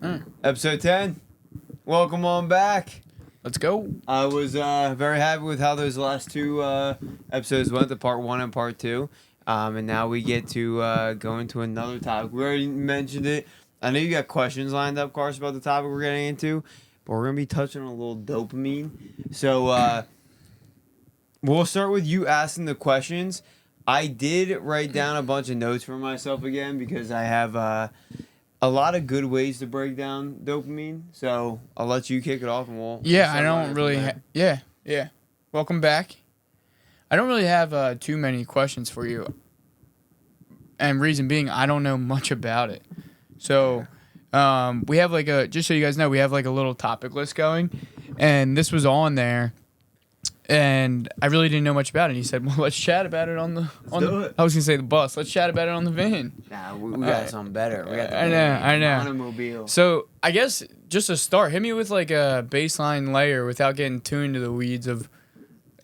Episode 10. Welcome on back. Let's go. I was very happy with how those last two episodes went, the part 1 and part 2. And now we get to go into another topic. We already mentioned it. I know you got questions lined up, Carson, about the topic we're getting into, but we're going to be touching on a little dopamine. So we'll start with you asking the questions. I did write down a bunch of notes for myself again because I have a lot of good ways to break down dopamine. So I'll let you kick it off and we'll... Yeah, I don't really... Yeah. Welcome back. I don't really have too many questions for you. And reason being, I don't know much about it. So we have like a... Just so you guys know, we have like a little topic list going. And this was on there. And I really didn't know much about it. He said, well, let's chat about it on the... I was going to say the bus. Let's chat about it on the van. Nah, we got something better. We got the I know. automobile. So, I guess, just to start, hit me with like a baseline layer without getting too into the weeds of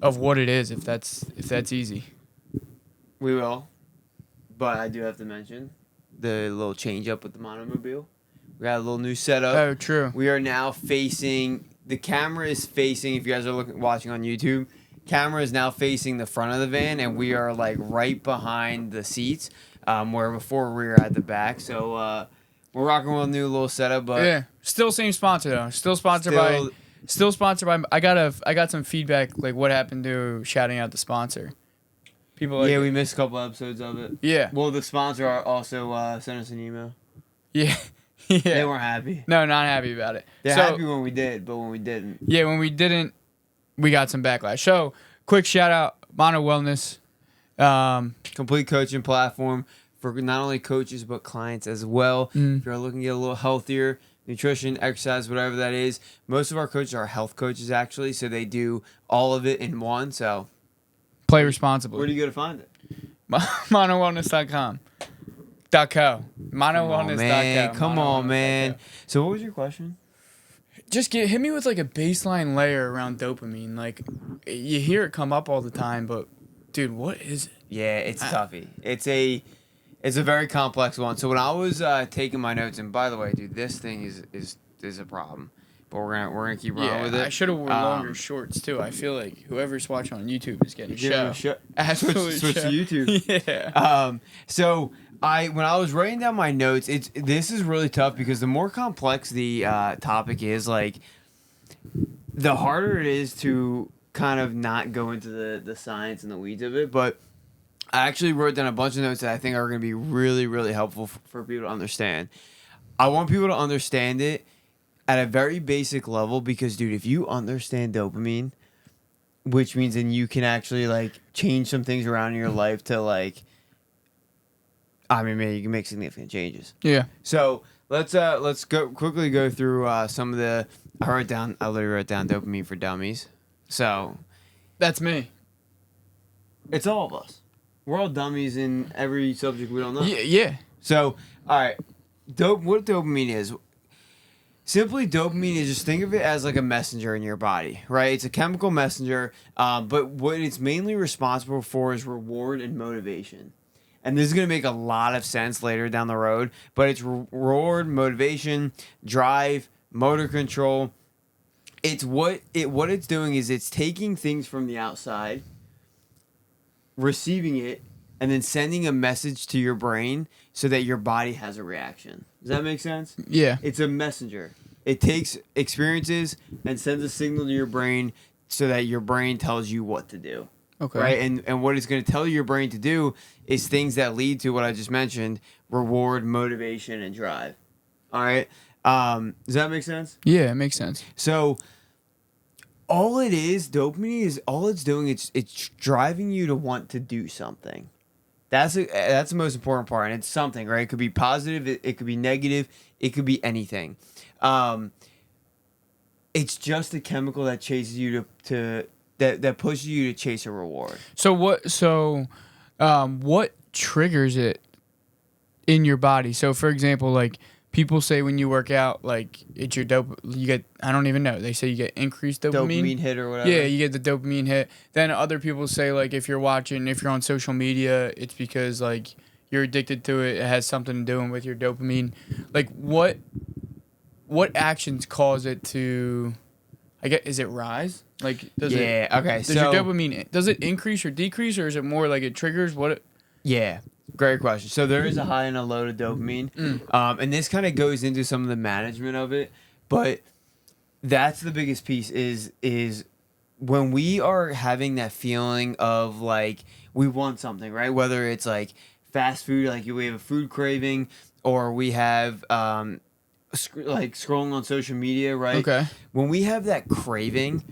what it is, if that's easy. We will. But I do have to mention the little change up with the monomobile. We got a little new setup. Oh, true. We are now facing... The camera is facing, if you guys are watching on YouTube, camera is now facing the front of the van, and we are like right behind the seats, where before we were at the back. So we're rocking with a new little setup, but yeah, still same sponsor though. Still sponsored by. I got some feedback like what happened to shouting out the sponsor. People like we missed a couple episodes of it. Yeah. Well, the sponsor also sent us an email. Yeah. Yeah. They weren't happy. No, not happy about it. They're happy when we did, but when we didn't. Yeah, when we didn't, we got some backlash. So, quick shout out, Mano Wellness. Complete coaching platform for not only coaches, but clients as well. If you're looking to get a little healthier, nutrition, exercise, whatever that is. Most of our coaches are health coaches, actually, so they do all of it in one. So, play responsibly. Where do you go to find it? ManoWellness.com. .co. ManoWellness.co. Come on, man. So what was your question? Just hit me with like a baseline layer around dopamine. Like, you hear it come up all the time, but dude, what is it? Yeah, it's toughy. It's a very complex one. So when I was taking my notes, and by the way, dude, this thing is a problem. But we're gonna keep running with it. I should have worn longer shorts too. I feel like whoever's watching on YouTube is getting show. Absolutely switch to YouTube. Yeah. So when I was writing down my notes, this is really tough because the more complex the topic is, like, the harder it is to kind of not go into the science and the weeds of it. But I actually wrote down a bunch of notes that I think are going to be really, really helpful for people to understand. I want people to understand it at a very basic level because, dude, if you understand dopamine, which means then you can actually, like, change some things around in your life to, like, I mean, man, you can make significant changes. Yeah. So let's quickly go through some of the. I literally wrote down dopamine for dummies. So that's me. It's all of us. We're all dummies in every subject we don't know. Yeah. So all right, what dopamine is. Simply, dopamine is, just think of it as like a messenger in your body, right? It's a chemical messenger, but what it's mainly responsible for is reward and motivation. And this is going to make a lot of sense later down the road, but it's reward, motivation, drive, motor control. It's what it's doing is it's taking things from the outside, receiving it, and then sending a message to your brain so that your body has a reaction. Does that make sense? Yeah. It's a messenger. It takes experiences and sends a signal to your brain so that your brain tells you what to do. Okay. Right? And what it's going to tell your brain to do is things that lead to what I just mentioned: reward, motivation, and drive. All right? Does that make sense? Yeah, it makes sense. So all it is, dopamine is all it's doing. It's driving you to want to do something. That's the most important part, and it's something, right? It could be positive, it could be negative, it could be anything. It's just a chemical that chases you that pushes you to chase a reward. So what triggers it in your body? So for example, like people say when you work out, like it's your you get, I don't even know. They say you get increased dopamine. Dopamine hit or whatever. Yeah, you get the dopamine hit. Then other people say like if you're on social media, it's because like you're addicted to it. It has something to do with your dopamine. Like what what actions cause it to? I guess is it rise? Like does it? Okay. Does your dopamine does it increase or decrease, or is it more like it triggers what? Yeah, great question. So there is a high and a low to dopamine, and this kind of goes into some of the management of it, but that's the biggest piece is when we are having that feeling of like we want something, right? Whether it's like fast food, like we have a food craving, or we have like scrolling on social media, right? Okay. When we have that craving,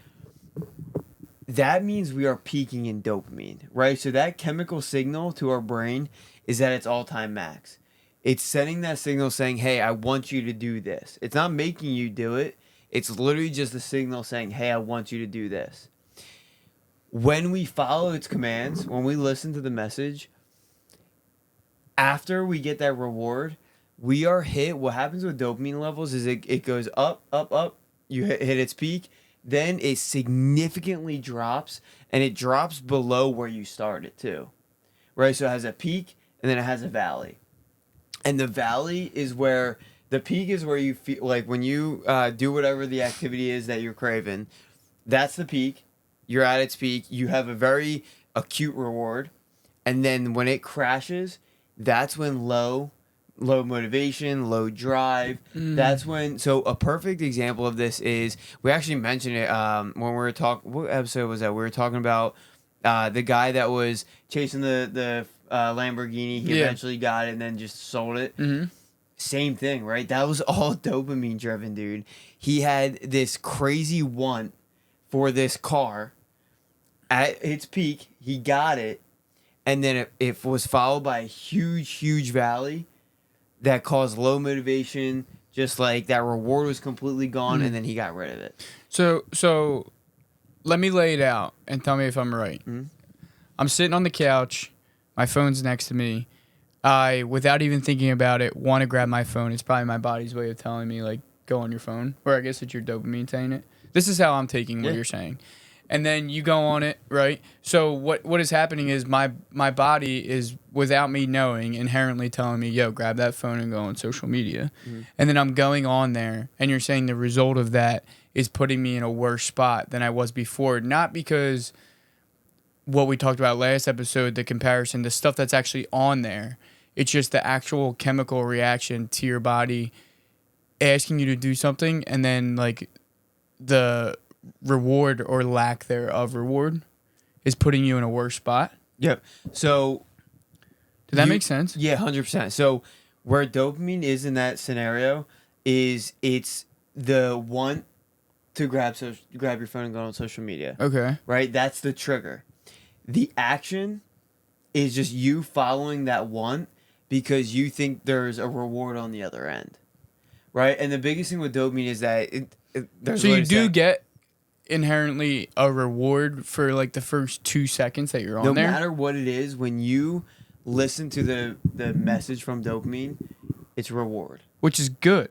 that means we are peaking in dopamine, right? So that chemical signal to our brain is at its all-time max. It's sending that signal saying, hey, I want you to do this. It's not making you do it. It's literally just a signal saying, hey, I want you to do this. When we follow its commands, when we listen to the message, after we get that reward, we are hit. What happens with dopamine levels is it goes up, up, up. You hit its peak. Then it significantly drops, and it drops below where you started too, right? So it has a peak, and then it has a valley. And the valley is where, the peak is where you feel, like when you do whatever the activity is that you're craving, that's the peak. You're at its peak. You have a very acute reward. And then when it crashes, that's when low motivation, low drive. That's when, so a perfect example of this is, we actually mentioned it when we were talking, what episode was that? We were talking about the guy that was chasing the Lamborghini. He eventually got it and then just sold it. Same thing, right? That was all dopamine driven, dude. He had this crazy want for this car at its peak. He got it, and then it was followed by a huge valley that caused low motivation. Just like that reward was completely gone, and then he got rid of it. So let me lay it out and tell me if I'm right. I'm sitting on the couch, my phone's next to me. I, without even thinking about it, want to grab my phone. It's probably my body's way of telling me, like, go on your phone. Or I guess it's your dopamine saying it. This is how I'm taking what you're saying. And then you go on it, right? So what is happening is my body is, without me knowing, inherently telling me, yo, grab that phone and go on social media. And then I'm going on there, and you're saying the result of that is putting me in a worse spot than I was before. Not because what we talked about last episode, the comparison, the stuff that's actually on there. It's just the actual chemical reaction to your body asking you to do something, and then like the reward or lack thereof reward is putting you in a worse spot. Yep. So did that make sense? Yeah, 100%. So where dopamine is in that scenario is it's the want to grab your phone and go on social media. Okay. Right? That's the trigger. The action is just you following that want because you think there's a reward on the other end. Right? And the biggest thing with dopamine is that there's so you do get inherently a reward for like the first 2 seconds that you're on there? No matter what it is, when you listen to the message from dopamine, it's reward. Which is good.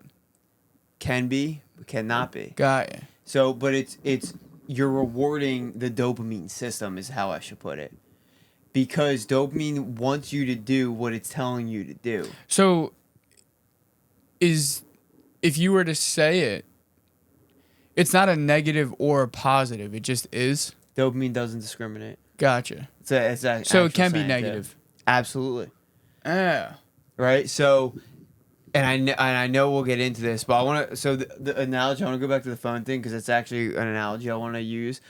Can be, but cannot be. Got it. So, but it's you're rewarding the dopamine system is how I should put it. Because dopamine wants you to do what it's telling you to do. So if you were to say it, it's not a negative or a positive. It just is. Dopamine doesn't discriminate. Gotcha. So it can be negative. Too. Absolutely. Yeah. Right. So, and I know we'll get into this, but I want to. So the analogy, I want to go back to the phone thing because it's actually an analogy I want to use.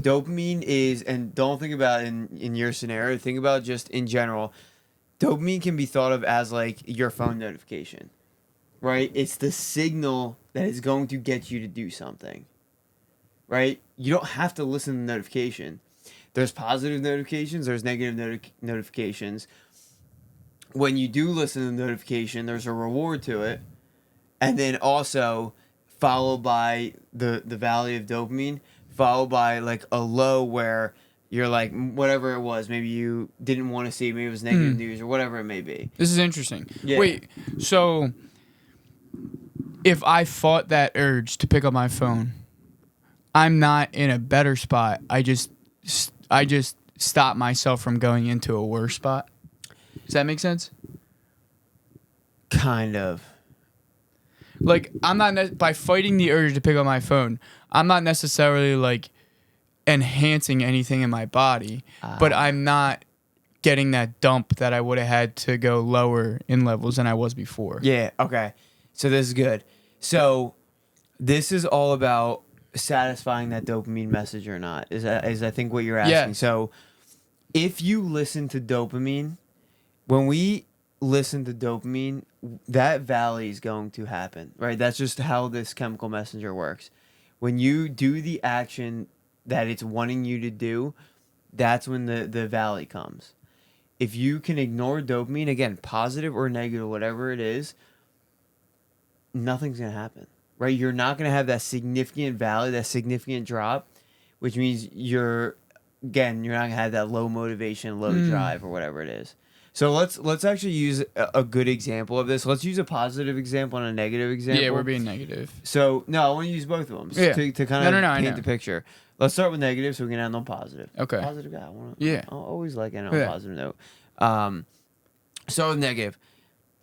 Dopamine is, and don't think about it in your scenario. Think about just in general. Dopamine can be thought of as like your phone notification. Right? It's the signal that is going to get you to do something. Right? You don't have to listen to the notification. There's positive notifications, there's negative notifications. When you do listen to the notification, there's a reward to it. And then also followed by the valley of dopamine, followed by like a low where you're like, whatever it was, maybe you didn't want to see, maybe it was negative news or whatever it may be. This is interesting. Yeah. Wait, so if I fought that urge to pick up my phone, I'm not in a better spot. I just stop myself from going into a worse spot. Does that make sense? Kind of. Like, I'm not by fighting the urge to pick up my phone, I'm not necessarily like enhancing anything in my body, but I'm not getting that dump that I would have had to go lower in levels than I was before. Yeah, okay. So this is good. So this is all about satisfying that dopamine message or not, is I think what you're asking. Yeah. So if you listen to dopamine, when we listen to dopamine, that valley is going to happen, right? That's just how this chemical messenger works. When you do the action that it's wanting you to do, that's when the valley comes. If you can ignore dopamine, again, positive or negative, whatever it is, nothing's going to happen, right? You're not going to have that significant valley, that significant drop, which means you're not going to have that low motivation, low drive, or whatever it is. So let's actually use a good example of this. Let's use a positive example and a negative example. Yeah, we're being negative. So, no, I want to use both of them to kind of paint the picture. Let's start with negative so we can end on positive. Okay. Positive guy. I always like ending on a positive note. So negative.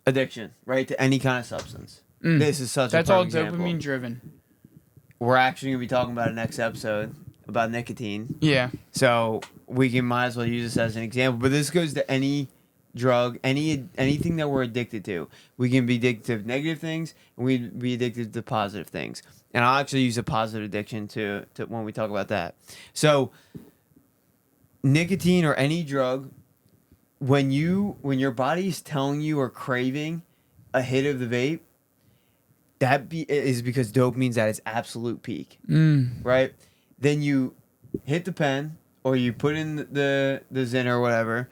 Addiction, right? To any kind of substance. This is such That's a all example. dopamine driven. We're actually going to be talking about it next episode about nicotine. Yeah. So we might as well use this as an example. But this goes to any drug, anything that we're addicted to. We can be addicted to negative things, and we be addicted to positive things. And I'll actually use a positive addiction to when we talk about that. So nicotine or any drug, when your body's telling you or craving a hit of the vape, is because dopamine's at its absolute peak, right? Then you hit the pen or you put in the Zyn or whatever,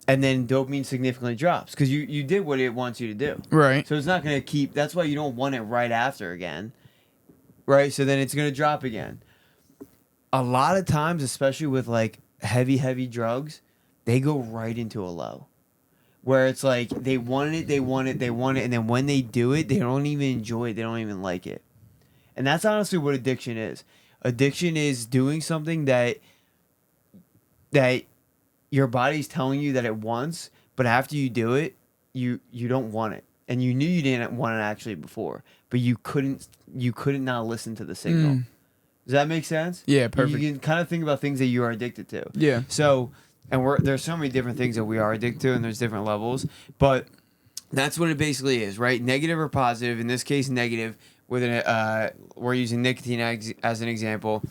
and then dopamine significantly drops because you did what it wants you to do. Right. So it's not going to keep. That's why you don't want it right after again, right? So then it's going to drop again. A lot of times, especially with like heavy drugs, they go right into a low. Where it's like they want it, and then when they do it, they don't even enjoy it. They don't even like it. And that's honestly what addiction is. Addiction is doing something that your body's telling you that it wants, but after you do it, you don't want it. And you knew you didn't want it actually before, but you couldn't not listen to the signal. Does that make sense? Yeah, perfect. You can kind of think about things that you are addicted to. Yeah. So, and there's so many different things that we are addicted to, and there's different levels, but that's what it basically is, right? Negative or positive. In this case, negative. We're using nicotine as an example.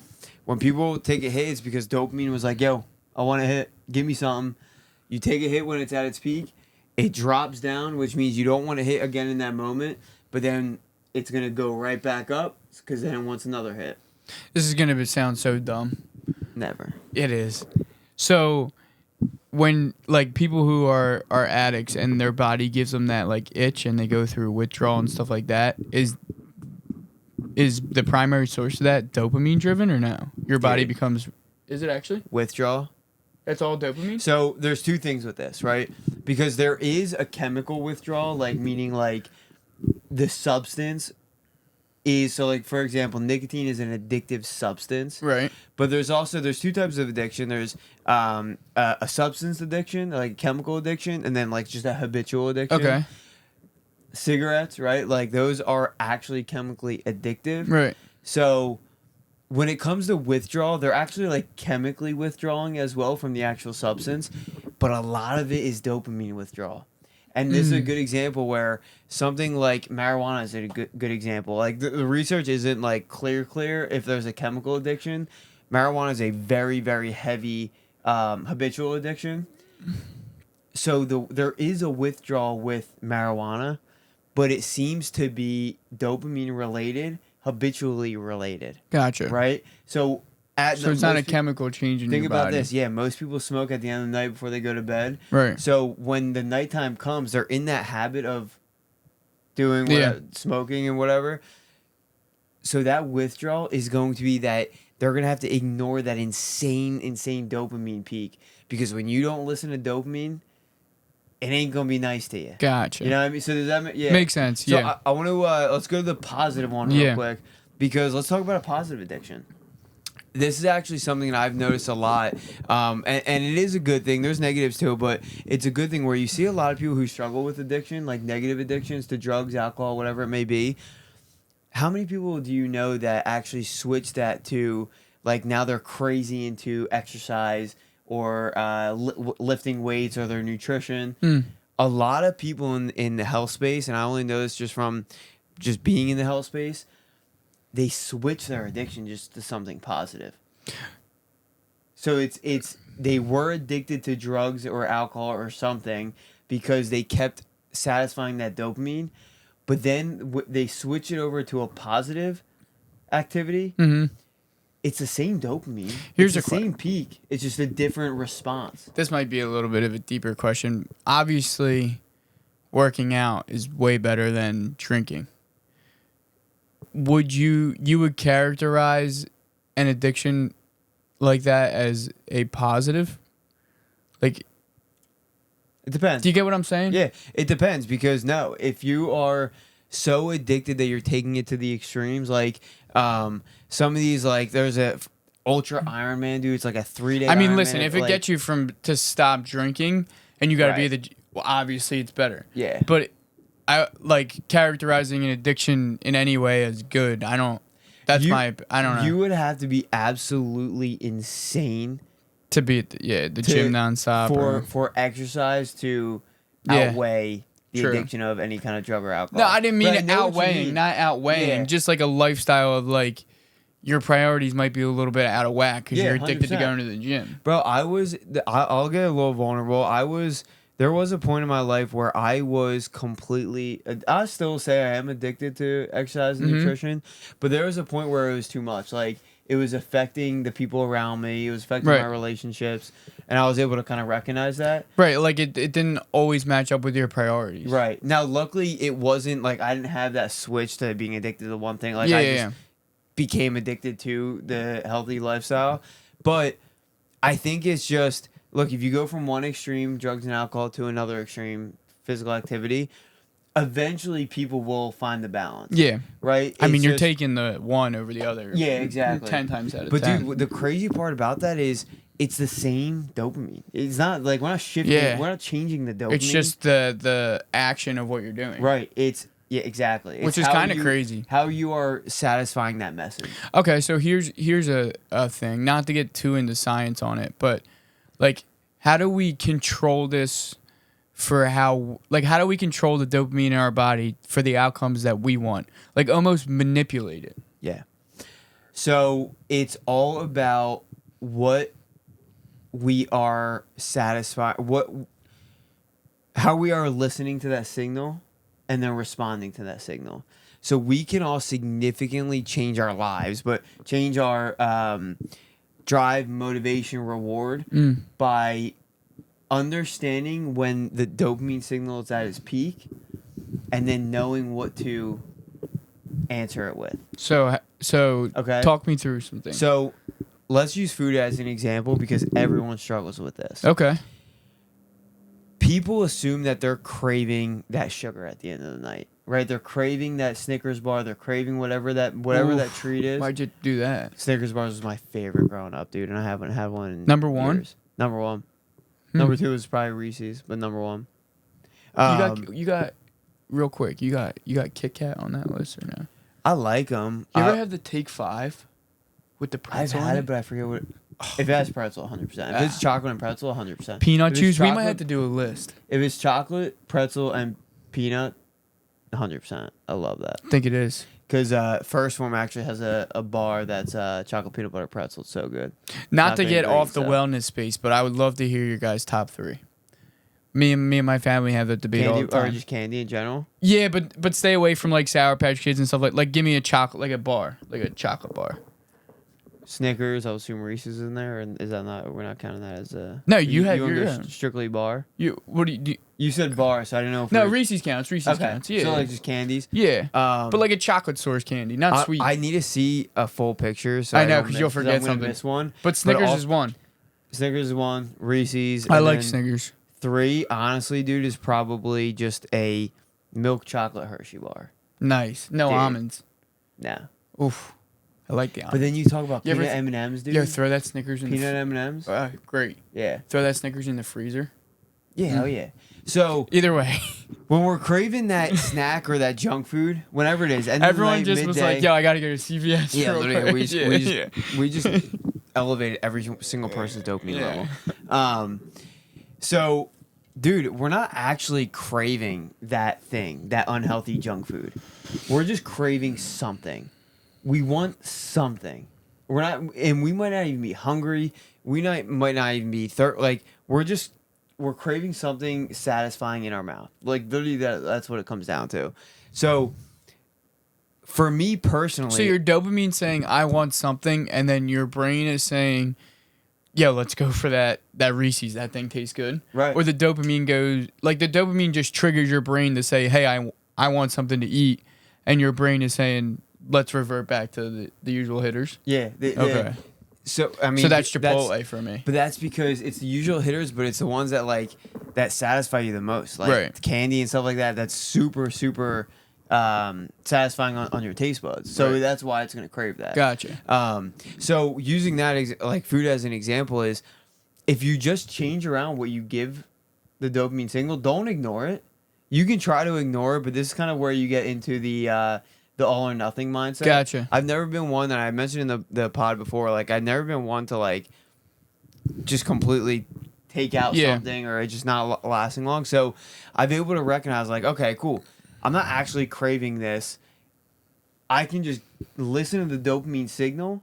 When people take a hit, it's because dopamine was like, "Yo, I want a hit. Give me something." You take a hit when it's at its peak, it drops down, which means you don't want to hit again in that moment, but then it's gonna go right back up because then it wants another hit. This is gonna sound so dumb. Never. It is. So when like people who are addicts and their body gives them that like itch and they go through withdrawal and stuff like that, is the primary source of that dopamine driven or no? Your body becomes. Is it actually Withdrawal? That's all dopamine? So there's two things with this, right? Because there is a chemical withdrawal, like meaning like the substance is, so like for example, nicotine is an addictive substance. Right. But there's two types of addiction. There's a substance addiction, like chemical addiction, and then like just a habitual addiction. Okay. Cigarettes, right? Like those are actually chemically addictive. Right. So when it comes to withdrawal, they're actually like chemically withdrawing as well from the actual substance, but a lot of it is dopamine withdrawal. And this is a good example where something like marijuana is a good example. Like the research isn't like clear if there's a chemical addiction. Marijuana is a very, very heavy habitual addiction. So there is a withdrawal with marijuana, but it seems to be dopamine related, habitually related. Gotcha. Right? So it's not a chemical change in your body. Think about this. Yeah, most people smoke at the end of the night before they go to bed. Right. So when the nighttime comes, they're in that habit of doing smoking and whatever. So that withdrawal is going to be that they're going to have to ignore that insane dopamine peak. Because when you don't listen to dopamine, it ain't going to be nice to you. Gotcha. You know what I mean? So does that Makes sense, so yeah. I want to, let's go to the positive one real quick. Because let's talk about a positive addiction. This is actually something that I've noticed a lot, and it is a good thing. There's negatives too, but it's a good thing where you see a lot of people who struggle with addiction, like negative addictions to drugs, alcohol, whatever it may be. how many people do you know that actually switch that to like now they're crazy into exercise or lifting weights or their nutrition? A lot of people in the health space, and I only know this just from just being in the health space, they switch their addiction just to something positive. So it's they were addicted to drugs or alcohol or something because they kept satisfying that dopamine, but then they switch it over to a positive activity. It's the same dopamine. It's the same peak. It's just a different response. This might be a little bit of a deeper question. Obviously, working out is way better than drinking. Would you would characterize an addiction like that as a positive? Like, it depends. Do you get what I'm saying? Yeah, it depends because no, if you are so addicted that you're taking it to the extremes, like some of these, like there's a ultra Ironman dude. It's like a 3-day. I mean, Ironman, listen, if it gets you to stop drinking and you got to be well, obviously it's better. Yeah. But I like characterizing an addiction in any way as good. I don't know. You would have to be absolutely insane to be at the gym nonstop for exercise to outweigh the addiction of any kind of drug or alcohol. No, I didn't mean outweighing, not outweighing. Yeah. Just like a lifestyle of like your priorities might be a little bit out of whack because you're addicted 100%. To going to the gym. Bro, I'll get a little vulnerable. There was a point in my life where I was completely, I still say I am addicted to exercise and nutrition, but there was a point where it was too much. Like, it was affecting the people around me. It was affecting my relationships. And I was able to kind of recognize that. Right. Like, it didn't always match up with your priorities. Right. Now, luckily, it wasn't like I didn't have that switch to being addicted to one thing. Like, I just became addicted to the healthy lifestyle. But I think it's just, look, if you go from one extreme, drugs and alcohol, to another extreme, physical activity, eventually people will find the balance. Yeah. Right? I mean, you're taking the one over the other. Yeah, exactly. 10 times out of 10. But, dude, the crazy part about that is it's the same dopamine. It's not like we're not shifting. Yeah. We're not changing the dopamine. It's just the action of what you're doing. Right. Yeah, exactly. Which is kind of crazy. How you are satisfying that message. Okay, so here's a thing. Not to get too into science on it, but like, how do we control this for how do we control the dopamine in our body for the outcomes that we want? Like, almost manipulate it. Yeah. So it's all about what we are satisfied, how we are listening to that signal and then responding to that signal. So we can all significantly change our lives, but change our drive, motivation, reward by understanding when the dopamine signal is at its peak and then knowing what to answer it with. So okay. Talk me through something. So let's use food as an example because everyone struggles with this. Okay. People assume that they're craving that sugar at the end of the night, right? They're craving that Snickers bar. They're craving whatever that treat is. Why'd you do that? Snickers bars was my favorite growing up, dude, and I haven't had one in Number one? years. Number one. Number two was probably Reese's, but number one. You got real quick. You got Kit Kat on that list or no? I like them. You ever have the Take 5 with the pretzel? I've had it, but I forget what. If it has pretzel, 100%. If it's chocolate and pretzel, 100%. Peanut juice, we might have to do a list. If it's chocolate, pretzel, and peanut, 100%. I love that. I think it is. Because First Form actually has a bar that's chocolate peanut butter pretzel. It's so good. Not to get off the wellness space, but I would love to hear your guys' top 3. Me and my family have the debate all the time. Or just candy in general? Yeah, but stay away from like Sour Patch Kids and stuff like give me a chocolate, like a bar, like a chocolate bar. Snickers, I would assume Reese's in there, and is that not? We're not counting that as a. No, you had your strictly bar. What do you? You said bar, so I didn't know if. No, Reese's counts. Reese's counts. Yeah. So like just candies. Yeah. But like a chocolate source candy, not sweet. I need to see a full picture. So I know because you'll forget something. Miss one. But Snickers is one. Snickers is one. Reese's. I like Snickers. 3, honestly, dude, is probably just a milk chocolate Hershey bar. Nice. No almonds. Nah. Oof. I like the almonds. But then you talk about peanut M&Ms, dude. Yeah, throw that Snickers in peanut M&Ms. Great. Yeah. Throw that Snickers in the freezer. Yeah, hell yeah. So Either way, when we're craving that snack or that junk food, whenever it is, and everyone just was like, "Yo, I gotta go to CVS." yeah, real literally, quick." we just elevated every single person's dopamine level. So, dude, we're not actually craving that thing, that unhealthy junk food. We're just craving something. We want something. We're not, and we might not even be hungry. Might not even be like we're craving something satisfying in our mouth. Like literally, that's what it comes down to. So, for me personally, So your dopamine saying I want something, and then your brain is saying, "Yo, let's go for that Reese's. That thing tastes good." right? Or the dopamine goes like the dopamine just triggers your brain to say, "Hey, I want something to eat," and your brain is saying, "Let's revert back to the usual hitters." Yeah. Okay. So I mean, So that's Chipotle for me. But that's because it's the usual hitters, but it's the ones that satisfy you the most, like Right. candy and stuff like that. That's super satisfying on your taste buds. So Right. that's why it's gonna crave that. Gotcha. So using that like food as an example is, if you just change around what you give the dopamine signal, don't ignore it. You can try to ignore it, but this is kind of where you get into the all or nothing mindset. Gotcha. I've never been one that I mentioned in the pod before. Like I've never been one to like just completely take out something or it's just not lasting long. So I've been able to recognize like, okay, cool. I'm not actually craving this. I can just listen to the dopamine signal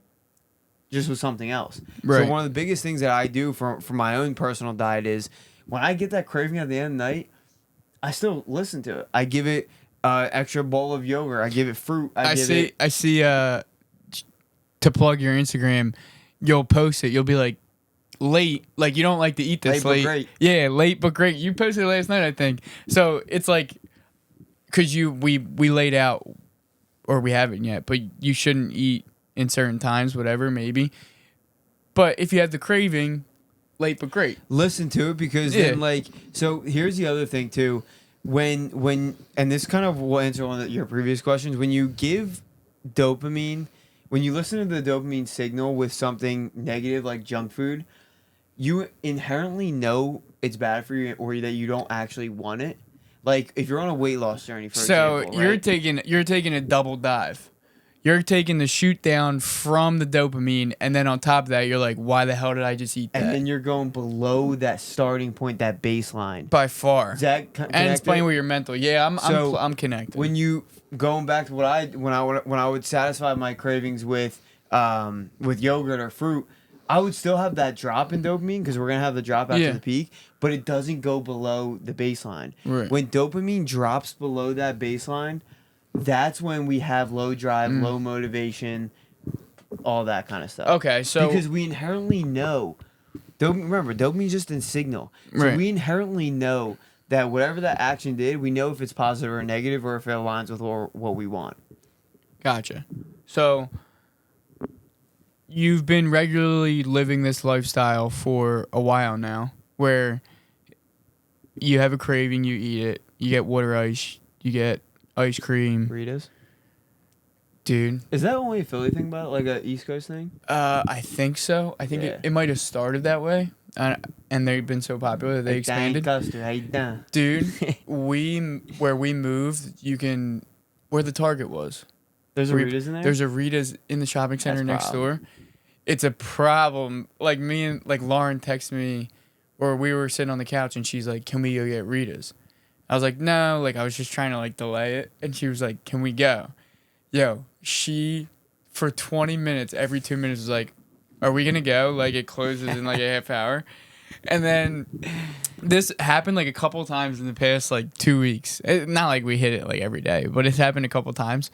just with something else. Right. So one of the biggest things that I do for my own personal diet is when I get that craving at the end of the night, I still listen to it. I give it extra bowl of yogurt. I give it fruit. I see. To plug your Instagram, you'll post it. You'll be like, late. Like you don't like to eat this Late but great. Yeah, late but great. You posted it last night, I think. So it's like, cause we laid out, or we haven't yet, but you shouldn't eat in certain times, whatever, maybe. But if you have the craving, late but great. Listen to it because then like, so here's the other thing too. When and this kind of will answer one of your previous questions. When you give dopamine, when you listen to the dopamine signal with something negative like junk food, you inherently know it's bad for you or that you don't actually want it. Like if you're on a weight loss journey, for example, So you're right? taking a double dive. You're taking the shoot down from the dopamine, and then on top of that, you're like, why the hell did I just eat that? And then you're going below that starting point, that baseline. By far. Is that and it's playing with your mental. Yeah, I'm connected. When you going back to when I would satisfy my cravings with yogurt or fruit, I would still have that drop in dopamine because we're gonna have the drop after the peak, but it doesn't go below the baseline. Right. When dopamine drops below that baseline, that's when we have low drive, low motivation, all that kind of stuff. Okay, so because we inherently know, remember, dopamine's just in signal, so Right. we inherently know that whatever that action did, we know if it's positive or negative or if it aligns with what we want. Gotcha. So you've been regularly living this lifestyle for a while now, where you have a craving, you eat it, you get water ice, you get ice cream. Burritos? Dude. Is that only a Philly thing about it? Like a East Coast thing? I think so. I think it might have started that way. And they've been so popular that they expanded. Dude, where we moved, where the Target was. There's a Rita's in there? There's a Rita's in the shopping center next door. It's a problem. Like me and Lauren texted me, or we were sitting on the couch and she's like, "Can we go get Rita's?" I was like, "No." Like I was just trying to delay it, and she was like, "Can we go?" Yo, she for 20 minutes, every 2 minutes was like, "Are we gonna go?" Like it closes in a half hour, and then this happened a couple times in the past 2 weeks. Not like we hit it every day, but it's happened a couple times.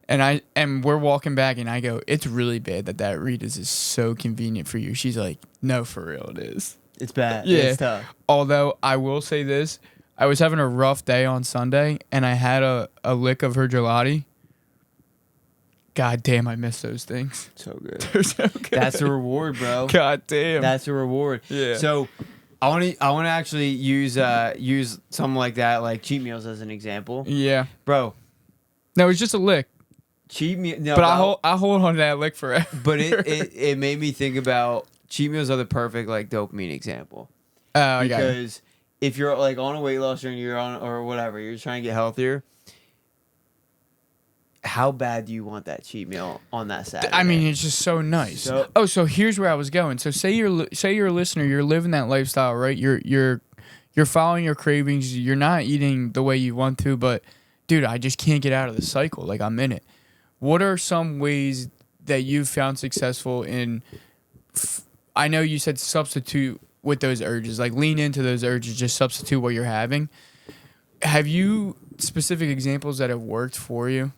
And we're walking back, and I go, "It's really bad that Rita's is so convenient for you." She's like, "No, for real, it is. It's bad. Yeah. It's tough." Although I will say this, I was having a rough day on Sunday, and I had a lick of her gelati. God damn, I miss those things. So good. They're so good. That's a reward, bro. God damn. That's a reward. Yeah. So I want to actually use something like that, like cheat meals as an example. Yeah. Bro. No, it's just a lick. Cheat meal. No, but I hold on to that lick forever. But it made me think about cheat meals are the perfect dopamine example. Oh, I got it. Because if you're like on a weight loss journey, you're on or whatever, you're trying to get healthier. How bad do you want that cheat meal on that Saturday? I mean, it's just so nice. So here's where I was going. So say you're a listener, you're living that lifestyle, right? You're following your cravings. You're not eating the way you want to, but dude, I just can't get out of the cycle. Like, I'm in it. What are some ways that you've found successful in? I know you said substitute with those urges, like lean into those urges, just substitute what you're having. Have you specific examples that have worked for you?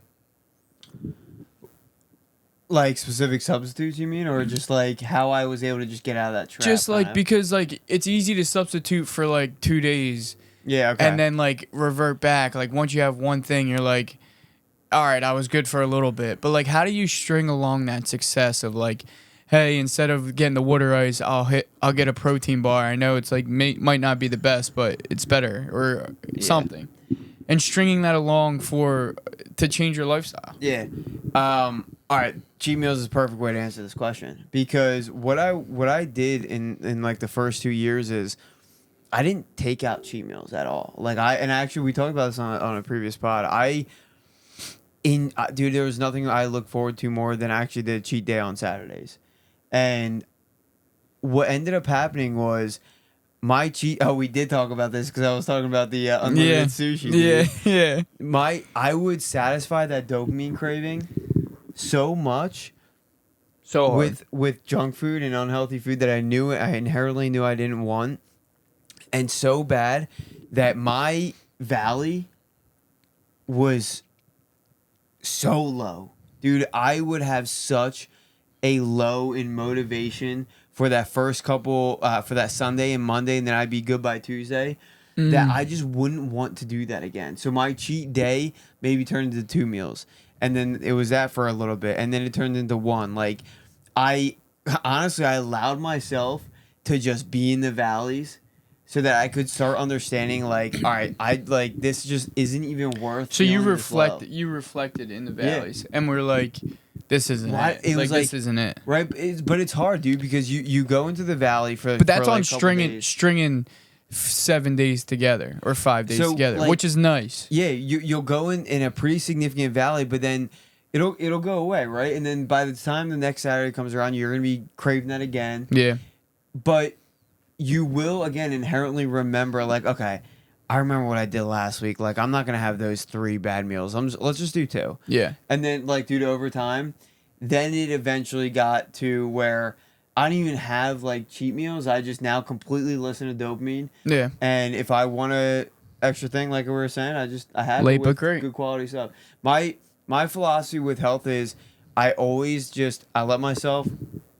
Like specific substitutes, you mean, or just like how I was able to just get out of that trap? Just like because like it's easy to substitute for like 2 days. Yeah, okay. And then like revert back. Like once you have one thing, you're like, all right, I was good for a little bit. But like, how do you string along that success of like, hey, instead of getting the water ice, I'll get a protein bar. I know it's like might not be the best, but it's better or something. And stringing that along to change your lifestyle. Yeah. All right. Cheat meals is a perfect way to answer this question because what I did in like the first 2 years is I didn't take out cheat meals at all. Like actually we talked about this on a previous pod. Dude, there was nothing I look forward to more than actually the cheat day on Saturdays. And what ended up happening was my cheat. Oh, we did talk about this because I was talking about the unlimited sushi. Dude. Yeah. I would satisfy that dopamine craving so much, with junk food and unhealthy food that I inherently knew I didn't want, and so bad that my valley was so low, dude. I would have such a low in motivation for that first couple, for that Sunday and Monday, and then I'd be good by Tuesday, that I just wouldn't want to do that again. So my cheat day maybe turned into 2 meals, and then it was that for a little bit, and then it turned into 1. Like, I allowed myself to just be in the valleys so that I could start understanding, like, all right, this just isn't even worth. So you reflected in the valleys, and we're like, this isn't it. It was like, this isn't it. Right, but it's hard, dude, because you go into the valley for. But that's for on like stringing 7 days together or 5 days together, like, which is nice. Yeah, you'll go in a pretty significant valley, but then it'll go away, right? And then by the time the next Saturday comes around, you're gonna be craving that again. Yeah, but you will again inherently remember, like, okay, I remember what I did last week. Like, I'm not gonna have those 3 bad meals. Let's just do 2. Yeah, and then like, dude, over time, then it eventually got to where I don't even have like cheat meals. I just now completely listen to dopamine. Yeah. And if I want a extra thing, like we were saying, I have late it with but great. Good quality stuff. My philosophy with health is I let myself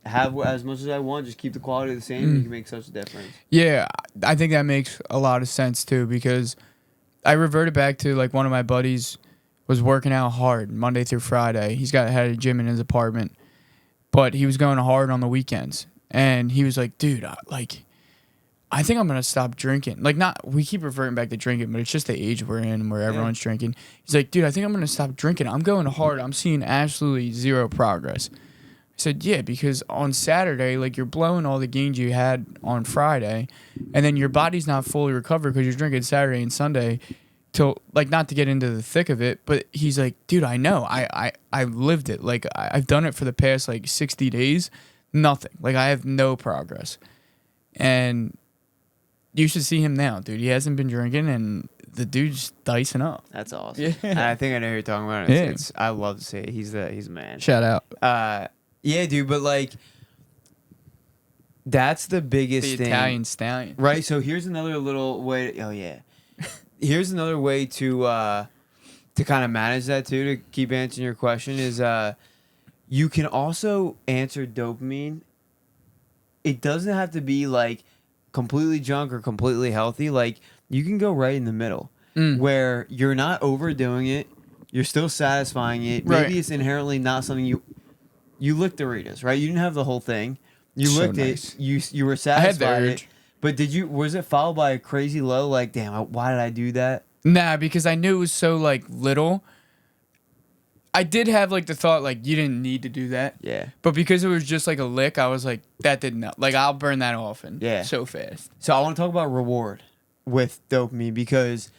have as much as I want. Just keep the quality the same. And you can make such a difference. Yeah, I think that makes a lot of sense too, because I reverted back to like one of my buddies was working out hard Monday through Friday. Had a gym in his apartment. But he was going hard on the weekends. And he was like, dude, I think I'm going to stop drinking. Like, we keep reverting back to drinking, but it's just the age we're in where everyone's drinking. He's like, dude, I think I'm going to stop drinking. I'm going hard. I'm seeing absolutely zero progress. I said, yeah, because on Saturday, like, you're blowing all the gains you had on Friday. And then your body's not fully recovered because you're drinking Saturday and Sunday. Like, not to get into the thick of it, but he's like, dude, I know. I lived it. Like, I've done it for the past, like, 60 days. Nothing. Like, I have no progress. And you should see him now, dude. He hasn't been drinking, and the dude's dicing up. That's awesome. Yeah. And I think I know who you're talking about. I love to see it. He's a man. Shout out. Yeah, dude, but, like, that's the biggest thing. The Italian stallion. Right? So here's another little way. Oh, yeah. Here's another way to kind of manage that too, to keep answering your question, is you can also answer dopamine. It doesn't have to be like completely junk or completely healthy. Like, you can go right in the middle where you're not overdoing it. You're still satisfying it. Maybe it's inherently not something you licked Doritos, right? You didn't have the whole thing. You licked it. You were satisfied. I had the urge. But was it followed by a crazy low? Like, damn, why did I do that? Nah, because I knew it was so, like, little. I did have, like, the thought, like, you didn't need to do that. Yeah. But because it was just, like, a lick, I was like, that did not. Like, I'll burn that off so fast. So I want to talk about reward. with dopamine because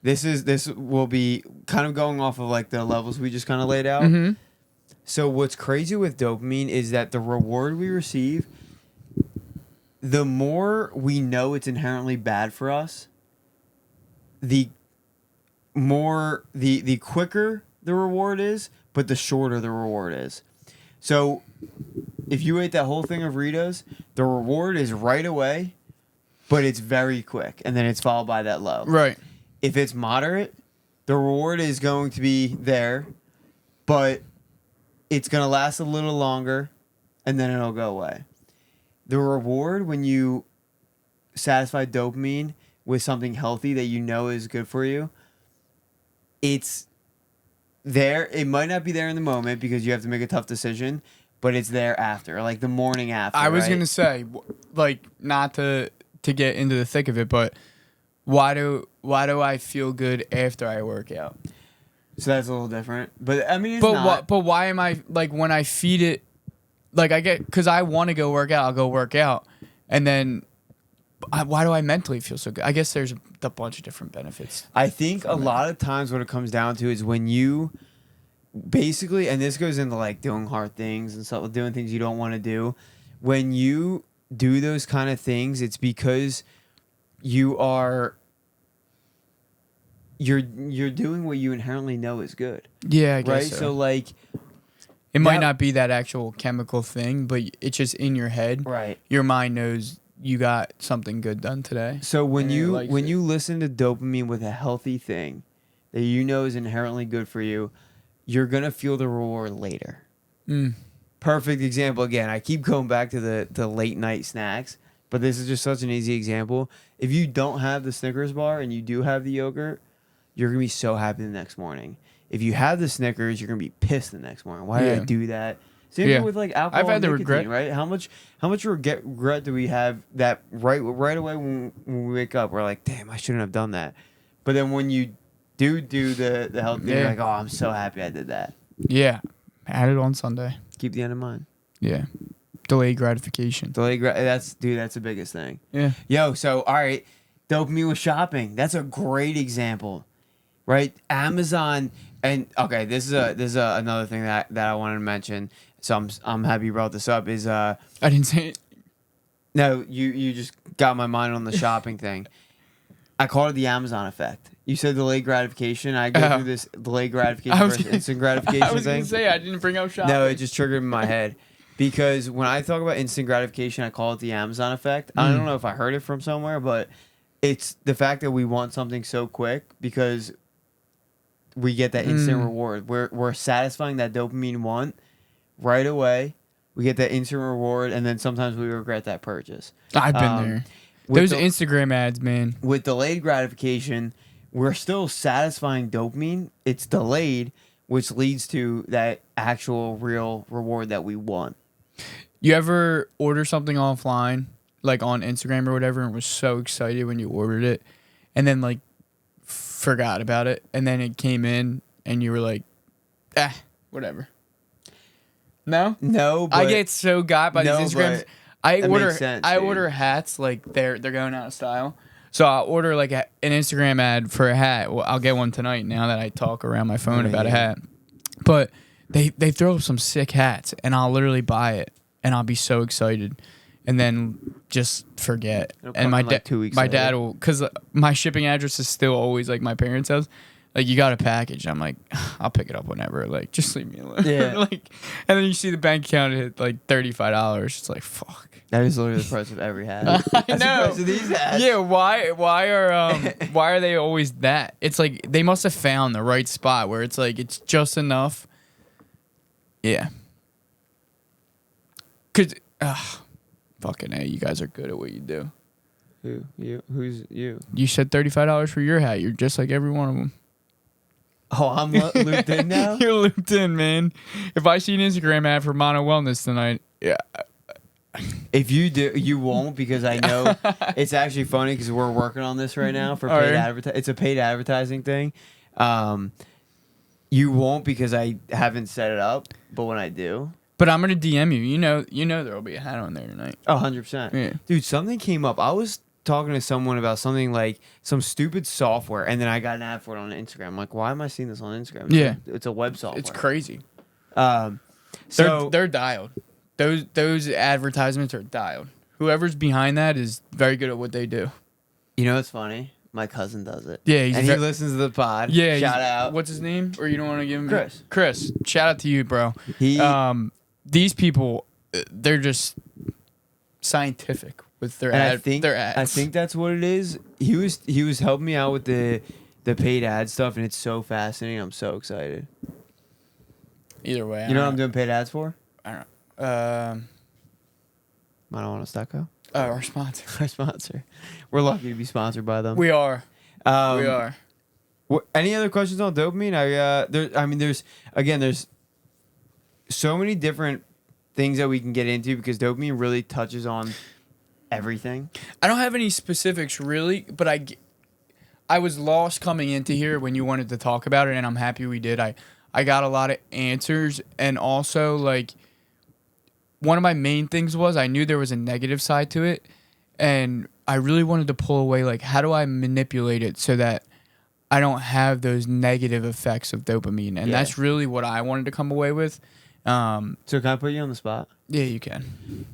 this will be kind of going off of like the levels we just kind of laid out. Mm-hmm. So what's crazy with dopamine is that the reward we receive, the more we know it's inherently bad for us, the quicker the reward is, but the shorter the reward is. So if you ate that whole thing of Ritos, the reward is right away, but it's very quick, and then it's followed by that low. Right. If it's moderate, the reward is going to be there, but it's going to last a little longer, and then it'll go away. The reward when you satisfy dopamine with something healthy that you know is good for you, it's there. It might not be there in the moment because you have to make a tough decision, but it's there after, like the morning after. I was right? going to say, like, not to get into the thick of it, but why do I feel good after I work out? So that's a little different. But I mean, it's but not. But why am I, like, when I feed it, like, I get, because I want to go work out, I'll go work out. And then, why do I mentally feel so good? I guess there's a bunch of different benefits. I think a lot of times what it comes down to is when you basically, and this goes into like doing hard things and stuff, doing things you don't want to do. When you do those kind of things, it's because you're doing what you inherently know is good. Yeah, I guess right. So like, it might not be that actual chemical thing, but it's just in your head. Right. Your mind knows you got something good done today. So when you listen to dopamine with a healthy thing that you know is inherently good for you, you're gonna feel the reward later. Perfect example. Again, I keep going back to the late night snacks, but this is just such an easy example. If you don't have the Snickers bar and you do have the yogurt, you're gonna be so happy the next morning. If you have the Snickers, you're gonna be pissed the next morning. Why did I do that? Same thing with like alcohol. I've had the nicotine, regret. Right? How much regret do we have that right away when we wake up? We're like, damn, I shouldn't have done that. But then when you do the health thing, you're like, oh, I'm so happy I did that. Yeah, had it on Sunday. Keep the end in mind. Yeah, delayed gratification. That's the biggest thing. Yeah. Yo, so all right, dopamine with shopping. That's a great example, right? Amazon and okay, this is another thing that I wanted to mention. So I'm happy you brought this up. Is I didn't say it. No, you just got my mind on the shopping thing. I call it the Amazon effect. You said delayed gratification. I go through this delayed gratification versus instant gratification thing. I was going to say I didn't bring up shopping. No, it just triggered in my head. Because when I talk about instant gratification, I call it the Amazon effect. I don't know if I heard it from somewhere, but it's the fact that we want something so quick because we get that instant reward. We're satisfying that dopamine want right away. We get that instant reward, and then sometimes we regret that purchase. I've been there. Those Instagram ads, man. With delayed gratification, we're still satisfying dopamine. It's delayed, which leads to that actual real reward that we want. You ever order something offline, like on Instagram or whatever, and was so excited when you ordered it, and then like forgot about it, and then it came in, and you were like, whatever. No, but I get so got by these Instagrams. I order hats like they're going out of style. So I'll order like an Instagram ad for a hat. Well, I'll get one tonight now that I talk around my phone about a hat. But they throw up some sick hats, and I'll literally buy it, and I'll be so excited, and then just forget. And my dad will, because my shipping address is still always like my parents' house. Like, you got a package. I'm like, I'll pick it up whenever. Like, just leave me alone. Yeah. Like, and then you see the bank account hit like $35. It's like, fuck. That is literally the price of every hat. I That's know. the price of these hats. Yeah. Why are they always that? It's like they must have found the right spot where it's like it's just enough. Yeah. Cause, fucking A, you guys are good at what you do. Who? You? Who's you? You said $35 for your hat. You're just like every one of them. Oh, I'm looped in now? You're looped in, man. If I see an Instagram ad for Mano Wellness tonight, yeah. If you do, you won't, because I know it's actually funny because we're working on this right now for paid advertising. It's a paid advertising thing. You won't because I haven't set it up, but when I do. But I'm going to DM you. You know there'll be a hat on there tonight. Oh, 100%. Yeah. Dude, something came up. I was talking to someone about something like some stupid software, and then I got an ad for it on Instagram. I'm like, why am I seeing this on Instagram? It's a web software. It's crazy. So They're dialed. Those advertisements are dialed. Whoever's behind that is very good at what they do. you know what's funny? My cousin does it. Yeah, and he listens to the pod. Yeah, shout out. What's his name? Or you don't want to give him Chris. Chris, shout out to you, bro. He These people, they're just scientific with their their ads. I think that's what it is. He was helping me out with the paid ad stuff, and it's so fascinating. I'm so excited. Either way, You know what I'm doing paid ads for? I don't know. Mano Wellness.co. Our sponsor. Our sponsor. We're lucky to be sponsored by them. We are. We are. Any other questions on dopamine? There's so many different things that we can get into because dopamine really touches on everything. I don't have any specifics really, but I was lost coming into here when you wanted to talk about it, and I'm happy we did. I got a lot of answers, and also like one of my main things was I knew there was a negative side to it, and I really wanted to pull away like how do I manipulate it so that I don't have those negative effects of dopamine, and that's really what I wanted to come away with. So can I put you on the spot? Yeah, you can.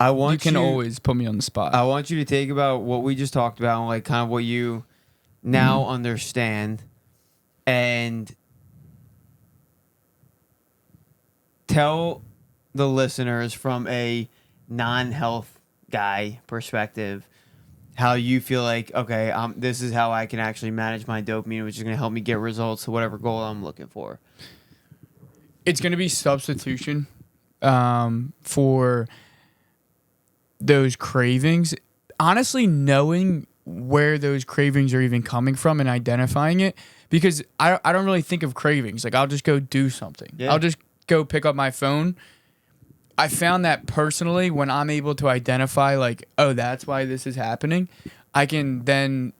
You can always put me on the spot. I want you to think about what we just talked about, and like kind of what you now understand, and tell the listeners from a non-health guy perspective how you feel like, okay, this is how I can actually manage my dopamine, which is going to help me get results to whatever goal I'm looking for. It's going to be substitution for those cravings. Honestly, knowing where those cravings are even coming from and identifying it, because I don't really think of cravings. Like, I'll just go do something. Yeah. I'll just go pick up my phone. I found that personally when I'm able to identify like, oh, that's why this is happening, I can then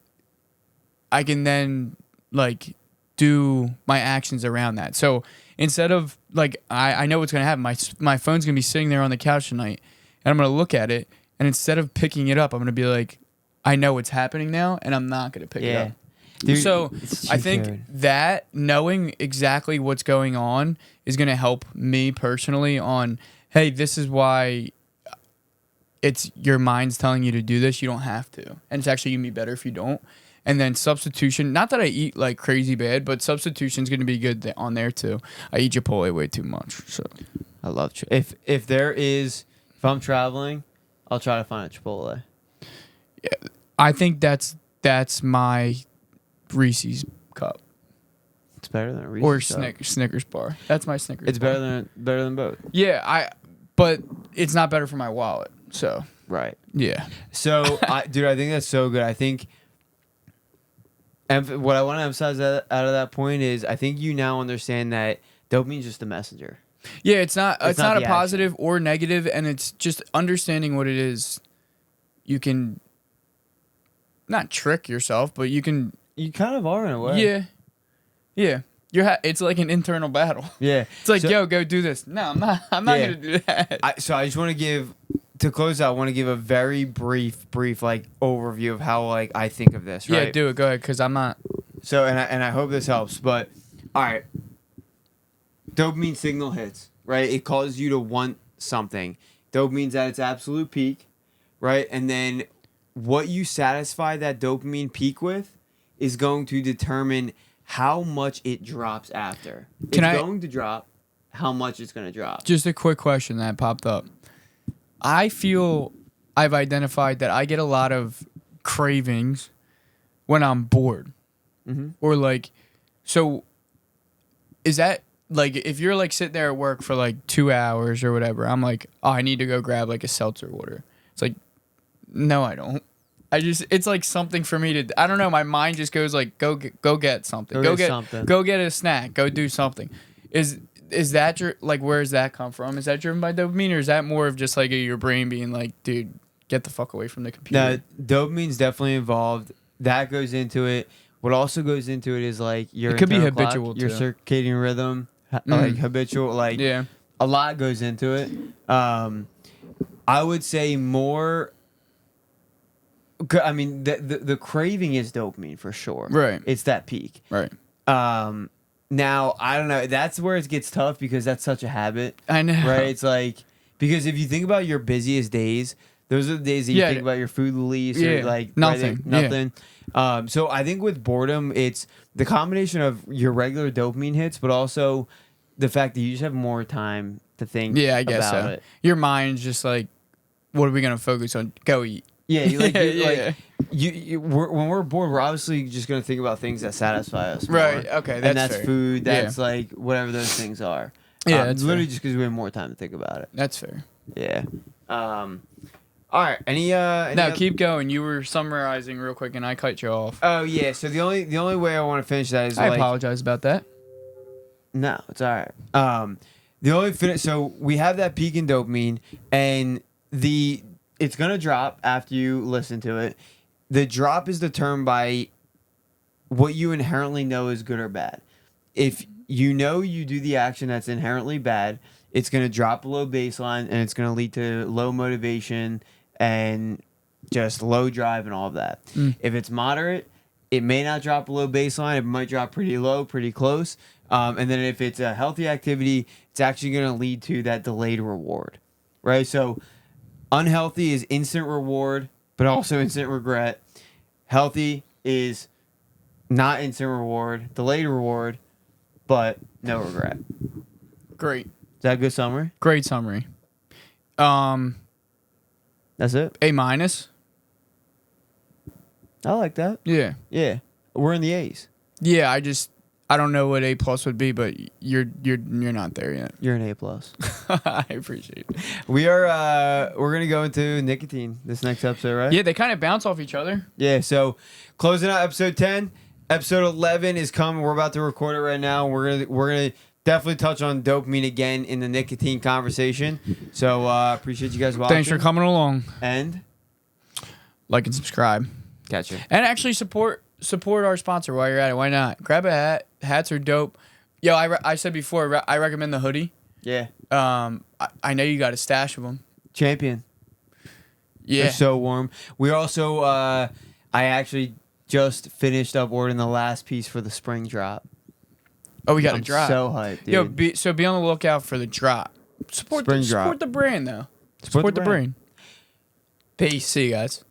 like do my actions around that. So instead of like, I know what's going to happen. My phone's going to be sitting there on the couch tonight, and I'm going to look at it, and instead of picking it up, I'm going to be like, I know what's happening now, and I'm not going to pick it up. Dude, so I think that knowing exactly what's going on is going to help me personally on, hey, this is why it's your mind's telling you to do this. You don't have to. And it's actually going to be better if you don't. And then substitution, not that I eat like crazy bad, but substitution's going to be good on there too. I eat Chipotle way too much. So I love Chipotle. If I'm traveling, I'll try to find a Chipotle. Yeah, I think that's my Reese's cup. It's better than a Reese's or Snickers bar. That's my Snickers. It's bar. better than both. Yeah, but it's not better for my wallet. So right. Yeah. So dude, I think that's so good. I think what I want to emphasize out of that point is I think you now understand that dopamine's just a messenger. Yeah, it's not a positive or negative, and it's just understanding what it is. You can not trick yourself, but you can. You kind of are in a way. Yeah. Yeah. It's like an internal battle. Yeah. It's like, yo, go do this. No, I'm not going to do that. I just want to close out, I want to give a very brief like overview of how like I think of this, right? Yeah, do it. Go ahead, because I'm not. So, and I hope this helps, but all right. Dopamine signal hits, right? It causes you to want something. Dopamine's at its absolute peak, right? And then what you satisfy that dopamine peak with is going to determine how much it drops after. It's going to drop how much it's going to drop. Just a quick question that popped up. I feel I've identified that I get a lot of cravings when I'm bored. Mm-hmm. Or like, so is that like if you're like sitting there at work for like 2 hours or whatever, I'm like, oh, I need to go grab like a seltzer water. It's like, no, I don't. It's like something for me to, I don't know. My mind just goes like, go get something. Go get a snack. Go do something. Is that like, where does that come from? Is that driven by dopamine, or is that more of just like your brain being like, dude, get the fuck away from the computer? No, dopamine's definitely involved. That goes into it. What also goes into it is like your, it could be habitual clock, your circadian rhythm, like habitual, like yeah, a lot goes into it. I would say more. I mean, the craving is dopamine for sure. Right. It's that peak. Right. Now I don't know. That's where it gets tough because that's such a habit. I know. Right. It's like because if you think about your busiest days, those are the days that you think about your food the least. Or like nothing. Nothing. So I think with boredom, it's the combination of your regular dopamine hits, but also the fact that you just have more time to think. Yeah, I guess about so. it. Your mind's just like, what are we gonna focus on? Go eat. Yeah, when we're bored, we're obviously just gonna think about things that satisfy us. More. Right. Okay. And that's fair. food. That's like whatever those things are. Yeah, that's literally fair. just because we have more time to think about it. That's fair. Yeah. All right. Any Keep going. You were summarizing real quick, and I cut you off. Oh yeah. So the only way I want to finish that is I apologize about that. No, it's all right. The only finish. So we have that peak in dopamine, and it's gonna drop after you listen to it. The drop is determined by what you inherently know is good or bad. If you know you do the action that's inherently bad, it's gonna drop below baseline, and it's gonna lead to low motivation and just low drive and all of that. If it's moderate, it may not drop below baseline. It might drop pretty low, pretty close. And then if it's a healthy activity, it's actually going to lead to that delayed reward, right? So unhealthy is instant reward, but also instant regret. Healthy is not instant reward, delayed reward, but no regret. Great. Is that a good summary? Great summary. That's it? A minus. I like that. Yeah. Yeah. We're in the A's. Yeah, I don't know what A plus would be, but you're not there yet. You're an A plus. I appreciate it. We're gonna go into nicotine this next episode, right? Yeah, they kind of bounce off each other. Yeah, so closing out episode 10. Episode 11 is coming. We're about to record it right now. We're gonna definitely touch on dopamine again in the nicotine conversation. So appreciate you guys watching. Thanks for coming along. And like and subscribe. Gotcha. And actually support our sponsor while you're at it. Why not? Grab a hat. Hats are dope. Yo, I said before, I recommend the hoodie. Yeah. I know you got a stash of them. Champion. Yeah. They're so warm. We also, I actually just finished up ordering the last piece for the spring drop. Oh, we got a I'm drop. so hyped, dude. Yo, be on the lookout for the drop. Support Spring drop. Support the brand, though. Support the brand. Peace. See you guys.